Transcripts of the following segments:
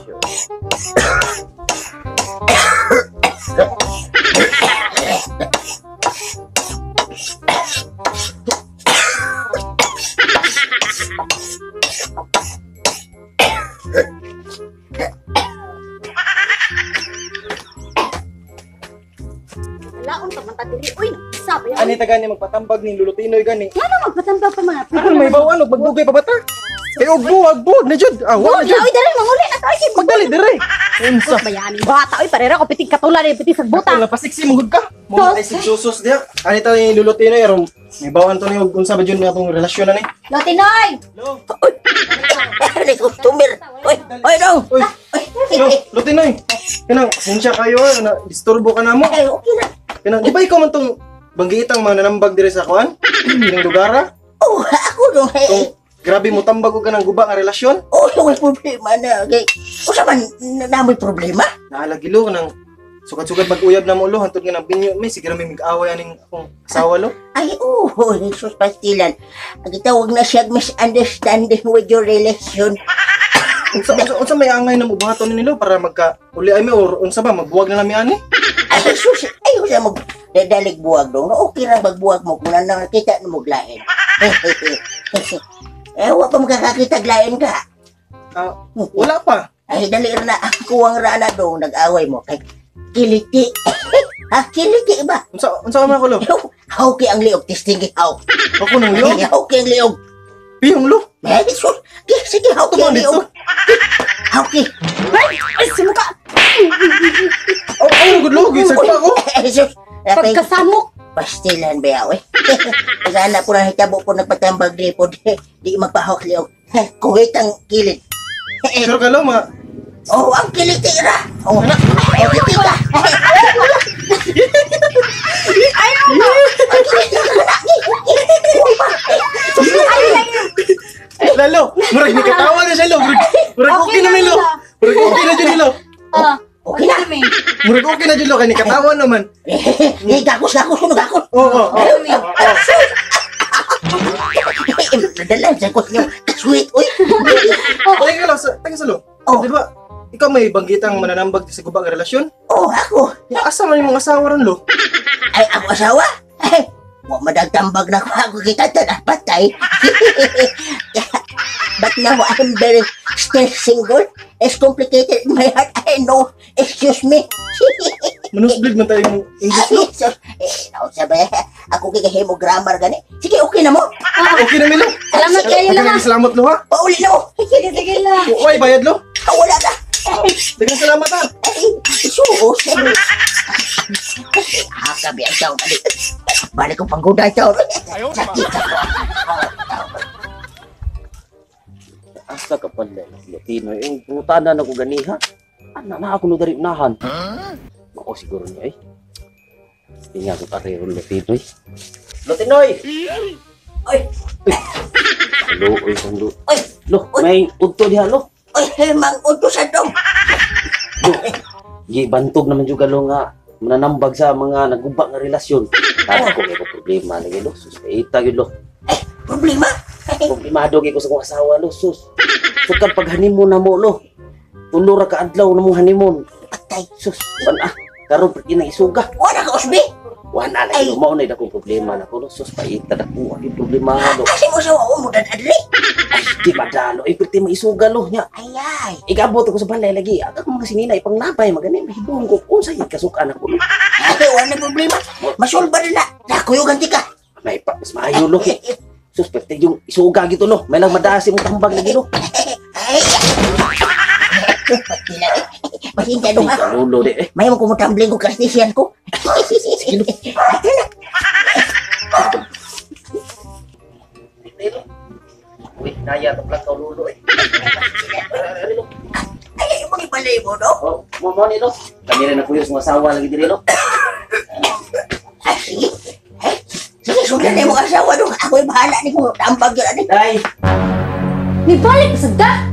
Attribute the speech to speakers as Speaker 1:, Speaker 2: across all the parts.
Speaker 1: Laon ka man diri. Uy, sabi
Speaker 2: Ani ta gani magpatambag ni Lulutinoy gani.
Speaker 1: Ano magpatambag pa mga
Speaker 2: Ano may bawaan og magdugay pa bata? Kay og na jud. Ah, wa na jud.
Speaker 1: Uy, dali manguli at ay
Speaker 2: Magdali dire. Unsa?
Speaker 1: bayani bata oy parera ko piting katulad ni piting sagbuta.
Speaker 2: Wala pa sexy mong ka. Mo ay susos dia. Ani ta ni Lulutinoy aron may bawaan to ni og unsa ba jud nga tong relasyon na ni.
Speaker 1: Lotinoy.
Speaker 2: Hello.
Speaker 3: Ni customer. Oy dong.
Speaker 2: Uy. Yo, Lutinoy. Kanang sinsya kayo na disturbo ka namo.
Speaker 3: Ay, okay na.
Speaker 2: Kanang di ba ikaw man tong banggitang mga nanambag dire sa kuan? Ning lugara?
Speaker 3: Oh, ako dong.
Speaker 2: Kung grabe mo tambag og kanang guba nga relasyon?
Speaker 3: Oh, may problema na. Okay. Usa man namoy problema?
Speaker 2: Naalagilo kanang sukat-sukat mag-uyab na mo lo hantod nga nang binyo may sige ra may mag-away aning akong asawa lo.
Speaker 3: Ay, oh, Jesus pastilan. Ang gitawag na siya misunderstanding with your relation.
Speaker 2: Unsa may angay na mubuhaton nilo para magka-uli ay mi or unsa ba magbuwag na nami ani?
Speaker 3: Ay, Jesus, ayaw siya magdadalig buwag dong. Okay lang magbuwag mo kung nakakita na maglain. Eh, wala pa magkakakita glain ka.
Speaker 2: Wala pa.
Speaker 3: Ay, dali na kuwang rana dong nag-away mo kay kiliti. Ha, kiliti ba?
Speaker 2: Unsa man ko lo?
Speaker 3: Hawki ang liog, testing how.
Speaker 2: Ako nang lo.
Speaker 3: Hawki ang liog.
Speaker 2: Piyong lo.
Speaker 3: May Jesus, sige hawki ang liog. Hawki.
Speaker 1: Ay simuka.
Speaker 2: Oh, good lo, gisag pa ko.
Speaker 3: Jesus,
Speaker 1: Pagkasamok.
Speaker 3: pastilan ba yaw eh. Nagana po na hitabo po nagpatambag repod. Di mapahawak liog. Kuhit ang kilid.
Speaker 2: Sure ka lo ma.
Speaker 3: Oh, ang kilitira. Oh, kilitira.
Speaker 1: Ayaw mo.
Speaker 2: Lalo, murag ni katawa na siya lo. Murag okay na mi lo. Murag okay na jud lo.
Speaker 3: Okay na.
Speaker 2: Murag okay na jud lo kay ni katawa naman.
Speaker 3: Gakos, sunog ako.
Speaker 2: Oo.
Speaker 3: Nadalan sa ko niyo. Sweet, uy.
Speaker 2: Teka lang, teka sa lo.
Speaker 3: Oh.
Speaker 2: Di ba, ikaw may banggitang mananambag sa gubang relasyon?
Speaker 3: Oh, ako.
Speaker 2: Asa man yung mga asawa ron lo?
Speaker 3: Ay, ako asawa? Ay, huwag madagtambag na ako kita dapat ay. But now I'm very still single. It's complicated in my heart. I know. Excuse me.
Speaker 2: Manusblig man tayo yung English lo.
Speaker 3: Sabi, ako kikahin mo grammar gani. Sige, okay na mo.
Speaker 2: Okay na mi lo.
Speaker 1: Salamat kayo lang.
Speaker 2: Salamat lo ha.
Speaker 3: Pauli na mo.
Speaker 1: Sige lang.
Speaker 2: Uy, bayad lo.
Speaker 3: Wala na.
Speaker 2: Dagang salamat ha.
Speaker 3: Ay, isuos. Hakabi ang tao. Balik ko pangguda tao. Sakit ako.
Speaker 4: Asa ka pala, Latino, yung putanan ako ganiha. Ano na ako no dari unahan? Ako siguro niya eh. Hindi nga ako karero Latino eh. Latinoy!
Speaker 3: Oy!
Speaker 4: Lo, oy, sando.
Speaker 3: Oy!
Speaker 4: Lo, may udto diha, lo.
Speaker 3: Oy, mang uto sa dong.
Speaker 4: Lo, bantog naman juga lo nga mananambag sa mga nagubak nga relasyon. Tapos ko may problema lagi, lo. Sus, kaita yun, lo.
Speaker 3: Problema?
Speaker 4: Problemado ko sa kong asawa, lo, sus. Sukad pag honeymoon na mo, lo. Tulo ra ka adlaw na mong honeymoon.
Speaker 3: Patay.
Speaker 4: Sus, wala. Karon pag isuga.
Speaker 3: Wala ka, Osbi.
Speaker 4: Wala lagi, lo. Mao na akong problema na ko, lo. Sus, paita na ko. Ang problema, lo.
Speaker 3: Kasi mo sa wao mo dadadli.
Speaker 4: Ay, di ba dalo? Ay, pwede maisuga, lo. Nya.
Speaker 3: Ayay.
Speaker 4: Igabot ako sa balay lagi. Agad ko mga sinina, ipang napay. Maganin, mahibong ko. Kung sa'yo, kasukaan ako, lo.
Speaker 3: Ay, wala na problema. Masulba na na. Nakuyugan di ka.
Speaker 4: May pa, mas maayo, lo. Sus, pwede yung isuga gitu, lo. May lang madasi mong tambag lagi, lo.
Speaker 3: Ay. Masinta dong ha.
Speaker 4: Kalulo, de, eh.
Speaker 3: May mo kumutambling ko kastisyan ko.
Speaker 4: Sige, lo. Uy, naya to lang kalulo, eh.
Speaker 3: Ay, mo ni balay mo, no?
Speaker 4: Oh, mo ni, lo. Kami rin ako yung sumasawa lagi diri, lo.
Speaker 3: Ay, sige. Sige, sundan na yung asawa dong. Ako'y bahala ni ko. Tambag yun, ani.
Speaker 4: Day!
Speaker 1: Nibalik sa da.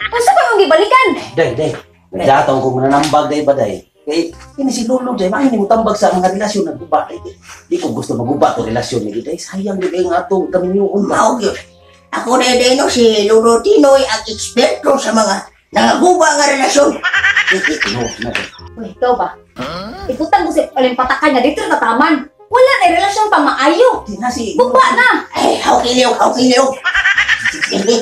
Speaker 1: Asa ba mong gibalikan?
Speaker 4: Day. Nagdataw ko mananambag, day ba, day? Kaya, ini si Lolo, day, mahin mo tambag sa mga relasyon ng guba, day. Di ko gusto maguba to relasyon ni day. Sayang, day, ang atong kami niyo ba?
Speaker 3: Maog yun. Ako na yun, no, si Lolo Tinoy, ang eksperto sa mga Nangaguba nga relasyon.
Speaker 1: Uy, ikaw ba? Ikutan mo si patakan niya dito na taman. Wala na relasyon pa maayo.
Speaker 3: Nasi.
Speaker 1: Bugba na.
Speaker 3: Ay, hawkiliw. Hindi.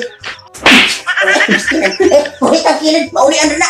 Speaker 3: Kuhit ang kilid, paulian na na.